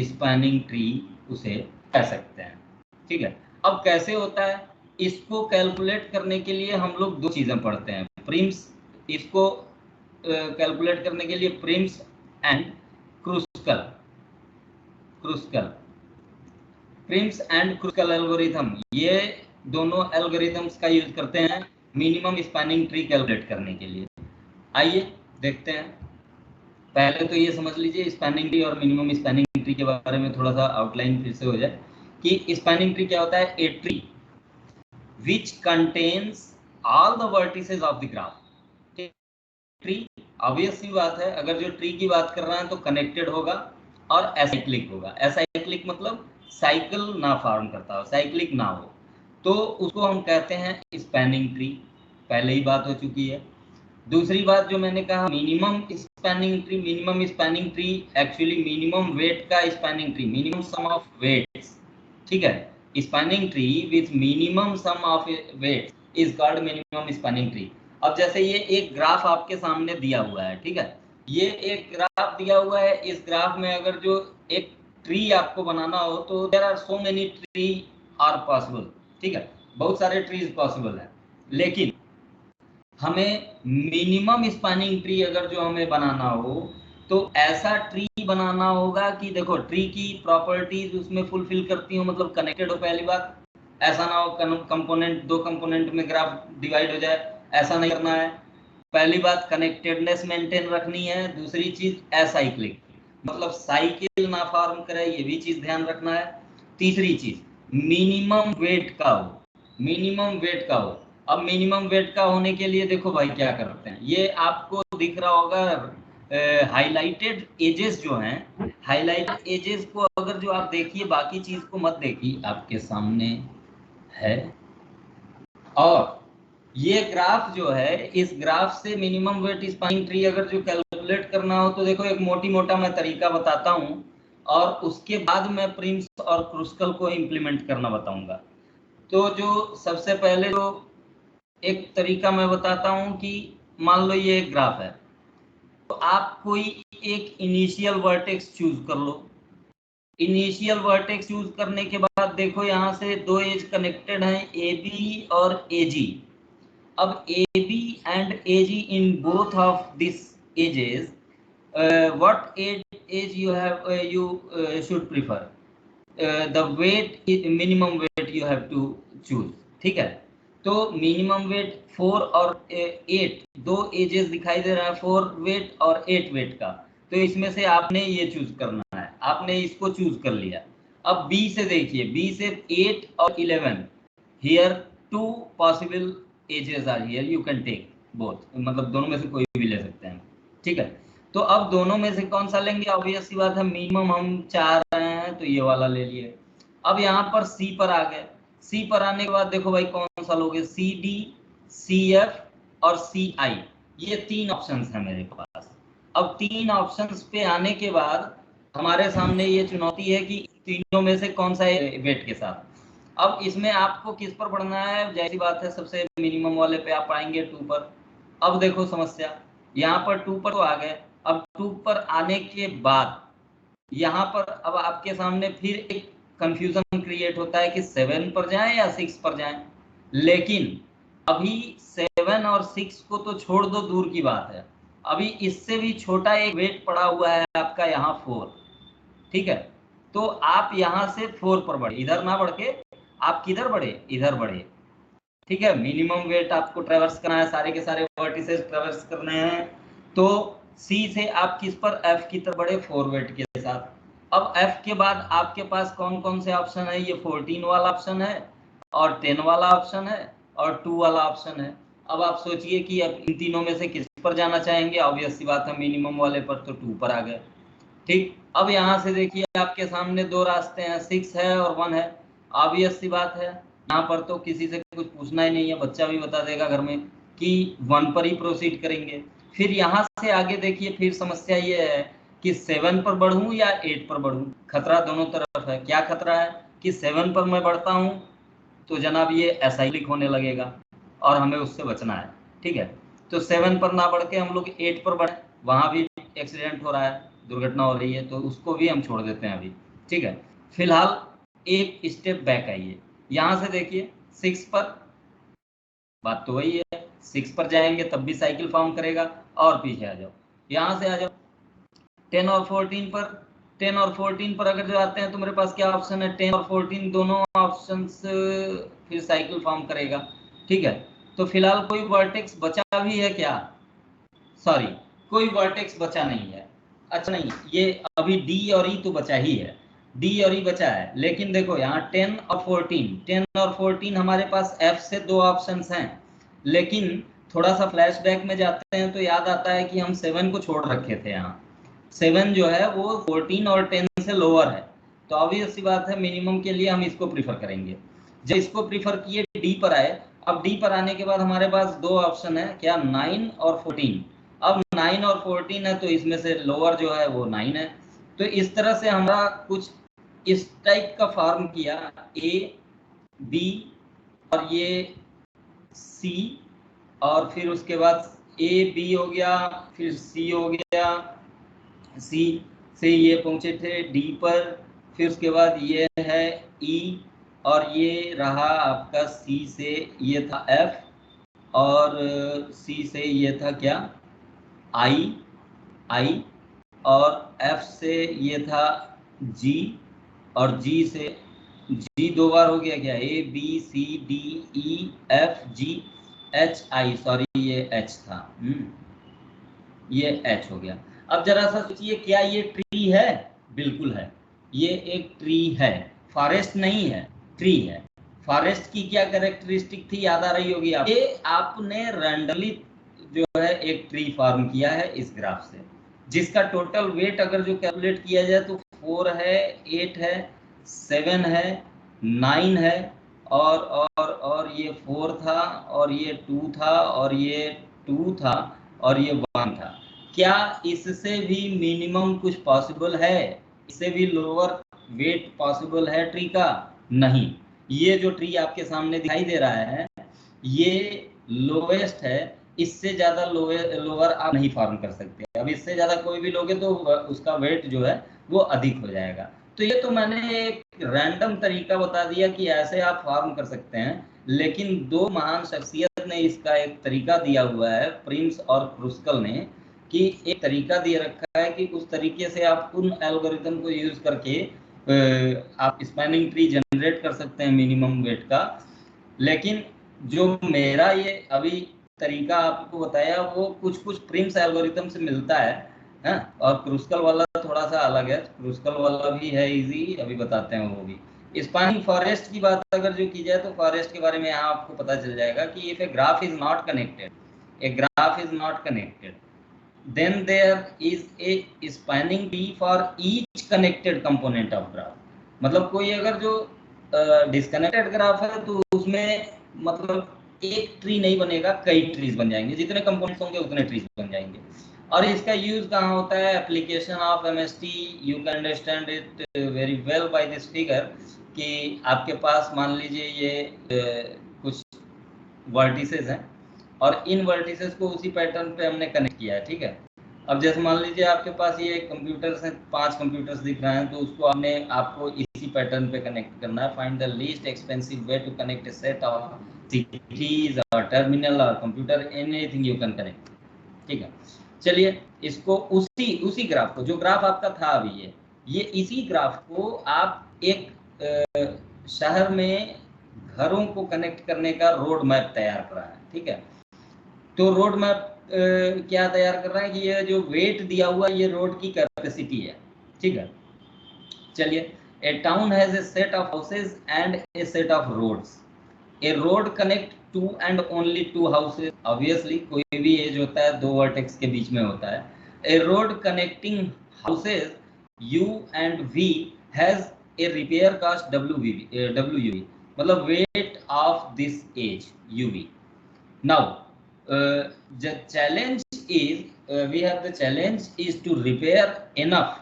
Spanning tree उसे कह सकते हैं। ठीक है, अब कैसे होता है, इसको कैलकुलेट करने के लिए हम लोग दो चीजें पढ़ते हैं, प्रिम्स, इसको कैलकुलेट करने के लिए Prim's and Kruskal, Prim's and Kruskal algorithm, ये दोनों एल्गोरिथम्स का यूज करते हैं मिनिमम स्पैनिंग ट्री कैलकुलेट करने के लिए। आइए देखते हैं, पहले तो ये समझ लीजिए स्पैनिंग ट्री और मिनिमम स्पैनिंग ट्री के बारे में थोड़ा सा आउटलाइन फिर से हो जाए कि स्पैनिंग ट्री क्या होता है, a tree which contains all the vertices of the graph. Tree obvious सी बात है, अगर जो ट्री की बात कर रहे हैं तो कनेक्टेड होगा और एसाइक्लिक होगा। एसाइक्लिक मतलब साइकिल ना फॉर्म करता हो, साइक्लिक ना हो, तो उसको हम कहते हैं स्पैनिंग ट्री। पहले ही बात हो चुकी है। दूसरी बात जो मैंने कहा minimum spanning tree, minimum spanning tree actually minimum weight का spanning tree, minimum sum of weights. ठीक है, spanning tree with minimum sum of weights is called minimum spanning tree. अब जैसे ये एक ग्राफ आपके सामने दिया हुआ है, ठीक है, ये एक ग्राफ दिया हुआ है, इस ग्राफ में अगर जो एक ट्री आपको बनाना हो तो there are so many tree are possible. ठीक है, बहुत सारे ट्रीज पॉसिबल है, लेकिन हमें मिनिमम स्पैनिंग ट्री अगर जो हमें बनाना हो तो ऐसा ट्री बनाना होगा कि देखो ट्री की प्रॉपर्टीज उसमें फुलफिल करती हो, मतलब कनेक्टेड हो। पहली बात, ऐसा ना हो कंपोनेंट, दो कंपोनेंट में ग्राफ डिवाइड हो जाए, ऐसा नहीं करना है। पहली बात कनेक्टेडनेस मेंटेन रखनी है। दूसरी चीज एसाइक्लिक, मतलब साइकिल ना फॉर्म करे, ये भी चीज ध्यान रखना है। तीसरी चीज मिनिमम वेट का हो, मिनिमम वेट का हो। अब मिनिमम वेट का होने के लिए देखो भाई क्या करते हैं, ये आपको दिख रहा होगा हाईलाइटेड एजेस जो हैं, हाईलाइटेड एजेस को अगर जो आप देखिए, बाकी चीज को मत देखिए, आपके सामने है। और ये ग्राफ जो है, इस ग्राफ से मिनिमम वेट स्पैनिंग ट्री अगर जो कैलकुलेट करना हो तो देखो एक मोटी मोटा मैं तरीका बताता हूँ और उसके बाद मैं प्रिम्स और क्रुस्कल को इम्प्लीमेंट करना बताऊंगा। तो जो सबसे पहले जो एक तरीका मैं बताता हूँ कि मान लो ये एक ग्राफ है, तो आप कोई एक इनिशियल वर्टेक्स चूज कर लो। इनिशियल वर्टेक्स चूज करने के बाद देखो यहाँ से दो एज कनेक्टेड हैं, ए बी और ए जी। अब A B and A G in both of this ages, what age you have, you should prefer, the weight, minimum weight you have to choose। ठीक है, तो minimum weight 4 और 8, दो edges दिखाई दे रहा है, 4 वेट और 8 वेट का, तो इसमें से आपने ये चूज करना है, आपने इसको चूज कर लिया। अब बी से देखिए, बी से 8 और 11, here 2 possible edges are here, you can take both, मतलब दोनों में से कोई भी ले सकते हैं। ठीक है, तो अब दोनों में से कौन सा लेंगे, ऑब्वियस सी बात है मिनिमम हम चाह रहे हैं तो ये वाला ले लिए। अब यहाँ पर सी पर आ गए, सी पर आने के बाद देखो भाई कौन सा लोगे, सी डी, सी एफ और सी आई, ये 3 ऑप्शंस हैं मेरे पास। अब 3 ऑप्शंस पे आने के बाद हमारे सामने ये चुनौती है कि तीनों में से कौन सा वेट के साथ। अब इसमें आपको किस पर बढ़ना है, जैसी बात है सबसे मिनिमम वाले पे आप आएंगे 2 पर। अब देखो समस्या, यहाँ पर 2 पर तो आ गए। अब 2 पर आने के बाद यहाँ पर अब आपके सामने फिर एक कंफ्यूजन क्रिएट होता है कि 7 पर जाएं या 6 पर जाएं। लेकिन अभी 7 और 6 को तो छोड़ दो, दूर की बात है, अभी इससे भी छोटा एक वेट पड़ा हुआ है आपका यहाँ 4। ठीक है, तो आप यहाँ से 4 पर बढ़े, इधर ना बढ़ के आप किधर बढ़े, इधर बढ़े। ठीक है, मिनिमम वेट आपको ट्रेवर्स करना है, सारे के सारे वर्टिसेस ट्रेवर्स करने हैं, तो सी से आप किस पर, एफ की तरफ बढ़े 4 वेट के साथ। अब एफ के बाद आपके पास कौन कौन से ऑप्शन है, ये 14 वाला ऑप्शन है और 10 वाला ऑप्शन है और 2 वाला ऑप्शन है। अब आप सोचिए कि अब इन तीनों में से किस पर जाना चाहेंगे, ऑब्वियस सी बात है मिनिमम वाले पर, तो 2 पर आ गए। ठीक, अब यहाँ से देखिए आपके सामने 2 रास्ते हैं, 6 है और 1 है। ऑब्वियस सी बात है यहाँ पर तो किसी से कुछ पूछना ही नहीं है, बच्चा भी बता देगा घर में कि 1 पर ही प्रोसीड करेंगे। फिर यहाँ से आगे देखिए, फिर समस्या ये है कि 7 पर बढ़ूं या 8 पर बढ़ूं। खतरा दोनों तरफ है। क्या खतरा है कि 7 पर मैं बढ़ता हूँ तो जनाब ये एसाइक्लिक होने लगेगा और हमें उससे बचना है। ठीक है, तो 7 पर ना बढ़ के हम लोग 8 पर बढ़े, वहाँ भी एक्सीडेंट हो रहा है, दुर्घटना हो रही है, तो उसको भी हम छोड़ देते हैं अभी। ठीक है। फिलहाल एक स्टेप बैक आइए, यहाँ से देखिए 6 पर, बात तो वही है, 6 पर जाएंगे तब भी साइकिल फॉर्म करेगा। और पीछे आ जाओ, यहाँ से आ जाओ 10 और 14 पर। 10 और 14 पर अगर जो आते हैं तो मेरे पास क्या ऑप्शन है, 10 और 14 दोनों ऑप्शंस फिर साइकिल फॉर्म करेगा। ठीक है, तो फिलहाल कोई वर्टेक्स बचा भी है क्या? सॉरी, कोई वर्टेक्स बचा नहीं है। अच्छा नहीं, ये अभी डी और ई तो बचा ही है, डी और ई बचा है, लेकिन देखो यहाँ 10 और 14, 10 और 14 हमारे पास एफ से दो ऑप्शंस हैं, लेकिन थोड़ा सा फ्लैशबैक में जाते हैं तो याद आता है कि हम 7 को छोड़ रखे थे। यहाँ 7 जो है वो 14 और 10 से लोअर है, तो ऑब्वियस सी बात है मिनिमम के लिए हम इसको प्रीफर करेंगे। जब इसको प्रीफर किए डी पर आए, अब डी पर आने के बाद हमारे पास दो ऑप्शन है क्या, 9 और 14। अब 9 और 14 है तो इसमें से लोअर जो है वो 9 है। तो इस तरह से हमारा कुछ इस टाइप का फॉर्म किया, ए बी और ये सी, और फिर उसके बाद ए बी हो गया, फिर सी हो गया, सी से ये पहुंचे थे डी पर, फिर उसके बाद ये है ई, और ये रहा आपका सी से ये था एफ, और सी से ये था क्या, आई, आई, और एफ से ये था जी, और जी से जी दो बार हो गया क्या, A B C D E F G H I, sorry ये एच था, ये एच हो गया। अब जरा सा सोचिए, क्या ये ट्री है? बिल्कुल है, ये एक ट्री है, फॉरेस्ट नहीं है, ट्री है। फॉरेस्ट की क्या कैरेक्टरिस्टिक थी, याद आ रही होगी आप, ये आपने रैंडमली जो है एक ट्री फॉर्म किया है इस ग्राफ से, जिसका टोटल वेट अगर जो कैलकुलेट किया जाए तो 4 है, 8 है, 7 है, 9 है, और ये 4 था, और ये 2 था, और ये 2 था, और ये 1 था। क्या इससे भी मिनिमम कुछ पॉसिबल है? इससे भी लोअर वेट पॉसिबल है ट्री का? नहीं। ये जो ट्री आपके सामने दिखाई दे रहा है ये लोवेस्ट है, इससे ज्यादा लोअर आप नहीं फॉर्म कर सकते। अब इससे ज्यादा कोई भी लोगे तो उसका वेट जो है वो अधिक हो जाएगा। तो ये तो मैंने एक रैंडम तरीका बता दिया कि ऐसे आप फॉर्म कर सकते हैं, लेकिन दो महान शख्सियत ने इसका एक तरीका दिया हुआ है, प्रिम्स और क्रुस्कल ने, कि एक तरीका दिए रखा है कि उस तरीके से आप उन एल्गोरिथम को यूज करके आप स्पैनिंग ट्री जनरेट कर सकते हैं मिनिमम वेट का। लेकिन जो मेरा ये अभी तरीका आपको बताया वो कुछ कुछ प्रिम्स एल्गोरिथम से मिलता है, और क्रुस्कल वाला थोड़ा सा अलग है, क्रुस्कल वाला भी है इजी, अभी बताते हैं वो भी। स्पैनिंग फॉरेस्ट की बात अगर जो की जाए तो फॉरेस्ट के बारे में यहाँ आपको पता चल जाएगा कि if a graph is not connected, a graph is not connected, then there is a spanning tree for each connected component of graph। मतलब कोई अगर जो डिस्कनेक्टेड ग्राफ है तो उसमें मतलब एक ट्री नहीं बनेगा, कई ट्रीज बन जाएंगे, जितने कंपोनेंट्स होंगे उतने ट्रीज बन जाएंगे। और इसका यूज कहाँ होता है, application of MST, you can understand it very well by this figure, कि आपके पास मान लीजिए ये कुछ वर्टिसेस हैं, और इन वर्टिसेस को उसी पैटर्न पे हमने कनेक्ट किया है। ठीक है, अब जैसे मान लीजिए आपके पास ये कंप्यूटर्स हैं, 5 कंप्यूटर्स दिख रहे हैं, तो उसको आपको इसी पैटर्न पे कनेक्ट करना है। Find the least expensive way to connect a set of CPUs और टर्मिनल और computer, anything you can connect. ठीक है, चलिए इसको उसी ग्राफ को, जो ग्राफ आपका था अभी ये इसी ग्राफ को आप एक शहर में घरों को कनेक्ट करने का रोड मैप तैयार कर रहा है। ठीक है, तो रोड मैप क्या तैयार कर रहा है कि ये जो वेट दिया हुआ ये रोड की कैपेसिटी है। ठीक है, चलिए, a town has a set of houses and a set of roads, a road connect two and only two houses, obviously कोई भी एज होता है दो वर्टेक्स के बीच में होता है। A road connecting houses u and v has a repair cost डब्ल्यू, मतलब weight of this edge u v. Now the challenge is we have the challenge is to repair enough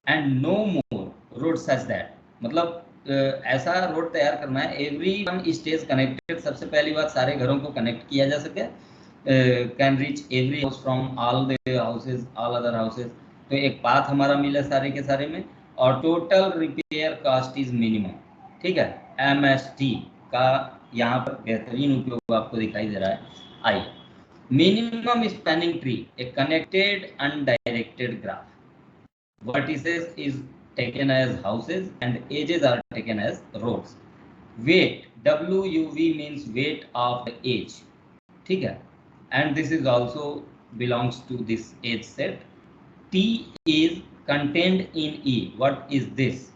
and no more road such that, मतलब ऐसा road तैयार करना है everyone stays connected। सबसे पहली बात, सारे घरों को कनेक्ट किया जा सके, can reach every house from all the houses, all other houses। तो एक पाथ हमारा मिला सारे के सारे में, और total repair cost is minimum, ठीक है। MST का यहाँ पर बेहतरीन उपयोग आपको दिखाई दे रहा है। आइए, minimum spanning tree, A connected undirected graph, vertices is taken as houses and edges are taken as roads. Weight, WUV means weight of the edge, ठीक है, and this is also belongs to this edge set. T is contained in E. What is this?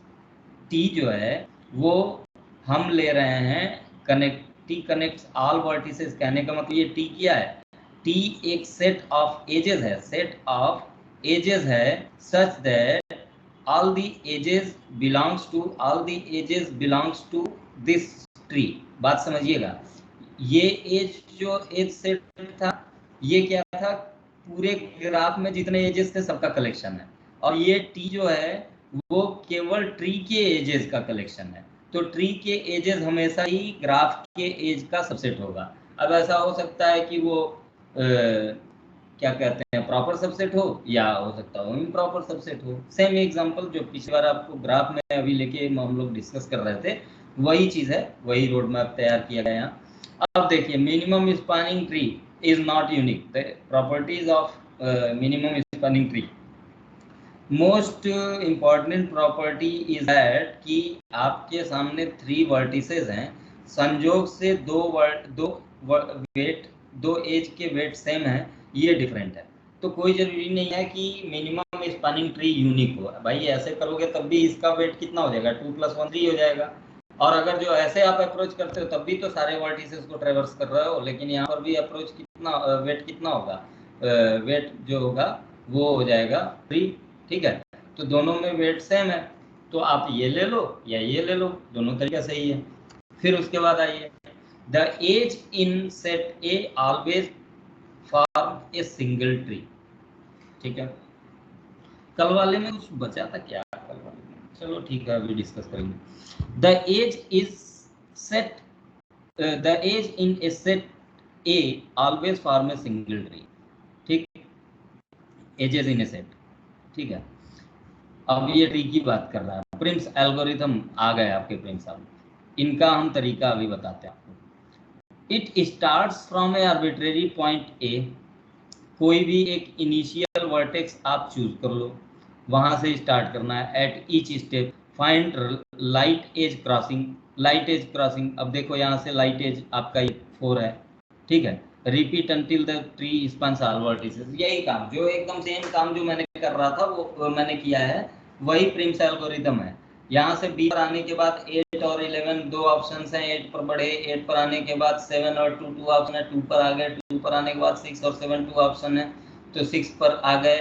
T जो है वो हम ले रहे हैं connect, T connects all vertices, कहने का मतलब ये T क्या है? T एक सेट ऑफ एजेस है, सेट ऑफ एजेस है such that all the edges belongs to this tree. बात समझिएगा, ये एज जो एज सेट था ये क्या था, पूरे ग्राफ में जितने एजेस थे सबका कलेक्शन है, और ये टी जो है वो केवल ट्री के एजेस का कलेक्शन है। तो ट्री के एजेस हमेशा ही ग्राफ के एज का सबसेट होगा। अब ऐसा हो सकता है कि वो क्या कहते हैं, प्रॉपर सबसेट हो, या हो सकता हो इम्प्रॉपर सबसेट हो। सेम एग्जांपल जो पिछली बार आपको ग्राफ में अभी लेके हम लोग डिस्कस कर रहे थे, वही चीज है, वही रोड मैप तैयार किया गया यहाँ। अब देखिए, minimum spanning tree is not unique, the properties of minimum spanning tree. Most important property is that कि आपके सामने 3 वर्टिसेस हैं, संजोग से दो एज के वेट सेम है, ये डिफरेंट है। तो कोई जरूरी नहीं है कि मिनिमम स्पैनिंग ट्री यूनिक हो। भाई ऐसे करोगे तब भी इसका वेट कितना हो जाएगा, 2 + 1 3 हो जाएगा। और अगर जो ऐसे आप अप्रोच करते हो तब भी तो सारे वर्टिसेस को ट्रेवर्स कर रहे हो, लेकिन यहाँ पर भी अप्रोच कितना वेट कितना होगा, वेट जो होगा वो हो जाएगा 3, ठीक है। तो दोनों में वेट सेम है, तो आप ये ले लो या ये ले लो, दोनों तरीका सही है। फिर उसके बाद आइए, the edge in set A always form a single tree, ठीक है। कल वाले में कुछ बचा था क्या, कल वाले में, चलो ठीक है अभी डिस्कस करेंगे। The edge is set, the edge in a set A always form a single tree, ठीक, एजेस इन ए सेट, ठीक है। अब ये ट्री की बात कर रहा है, प्रिम्स एल्गोरिथम आ गए आपके प्रिम्स साहब, इनका हम तरीका अभी बताते हैं आपको। It starts from A arbitrary point A, कोई भी एक इनिशियल वर्टेक्स आप चूज कर लो, वहां से स्टार्ट करना है। At each step find light edge crossing, light edge crossing, अब देखो यहाँ से लाइट एज आपका 4 है, ठीक है। Repeat until the tree spans all vertices, यही काम, जो एकदम सेम काम जो मैंने कर रहा था वो मैंने किया है, वही प्रिम्स एल्गोरिथम है। यहाँ से बी पर आने के बाद 8 और 11 दो ऑप्शन हैं, 8 पर बढ़े, 8 पर आने के बाद 7 और 2 2 ऑप्शन है, 2 पर आ गए, 2 पर आने के बाद 6 और 7 2 ऑप्शन है, तो 6 पर आ गए,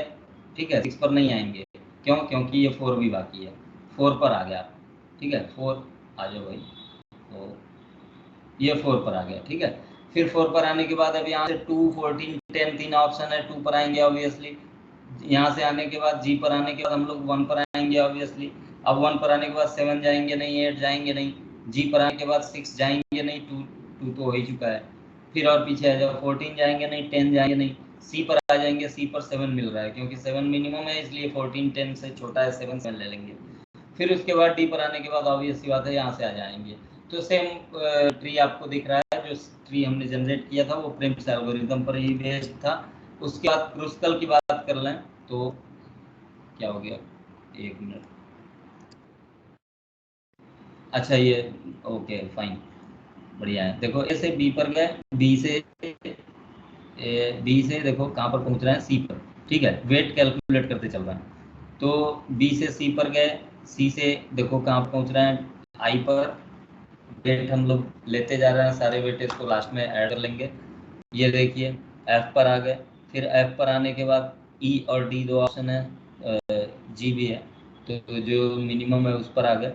ठीक है। 6 पर नहीं आएंगे, क्यों, क्योंकि ये 4 भी बाकी है, 4 पर आ गया, ठीक है। 4 आ जाओ भाई, तो ये 4 पर आ गया, ठीक है। फिर 4 पर आने के बाद अब यहाँ से 2 14 10 3 ऑप्शन है, 2 पर आएंगे ऑब्वियसली। यहाँ से आने के बाद जी पर आने के बाद हम लोग 1 पर आएंगे ऑब्वियसली। अब 1 पर आने के बाद 7 जाएंगे नहीं, 8 जाएंगे नहीं, जी पर आने के बाद 6 जाएंगे नहीं, 2 तो हो ही चुका है। फिर और पीछे आ जाओ, 14 जाएंगे नहीं, 10 जाएंगे नहीं, सी पर आ जाएंगे, सी पर 7 मिल रहा है क्योंकि 7 मिनिमम है, इसलिए 14 10 से छोटा है, 7 7 ले लेंगे। फिर उसके बाद डी पर आने के बाद ऑब्वियस सी बात है यहाँ से आ जाएंगे। तो सेम ट्री आपको दिख रहा है, जो ट्री हमने जनरेट किया था वो प्रिम्स एल्गोरिथम पर ही बेस्ड था। उसके बाद क्रूस्कल की बात कर लें तो क्या हो गया, 1 मिनट, अच्छा ये ओके फाइन, बढ़िया है। देखो ए से बी पर गए, बी से देखो कहाँ पर पहुंच रहे हैं, सी पर, ठीक है। वेट कैलकुलेट करते चल रहे हैं, तो बी से सी पर गए, सी से देखो कहाँ पर पहुंच रहे हैं, आई पर। वेट हम लोग लेते जा रहे हैं, सारे वेटेज को लास्ट में ऐड कर लेंगे। ये देखिए एफ पर आ गए, फिर एफ पर आने के बाद ई और डी दो ऑप्शन है, जी भी है, तो जो मिनिमम है उस पर आ गए।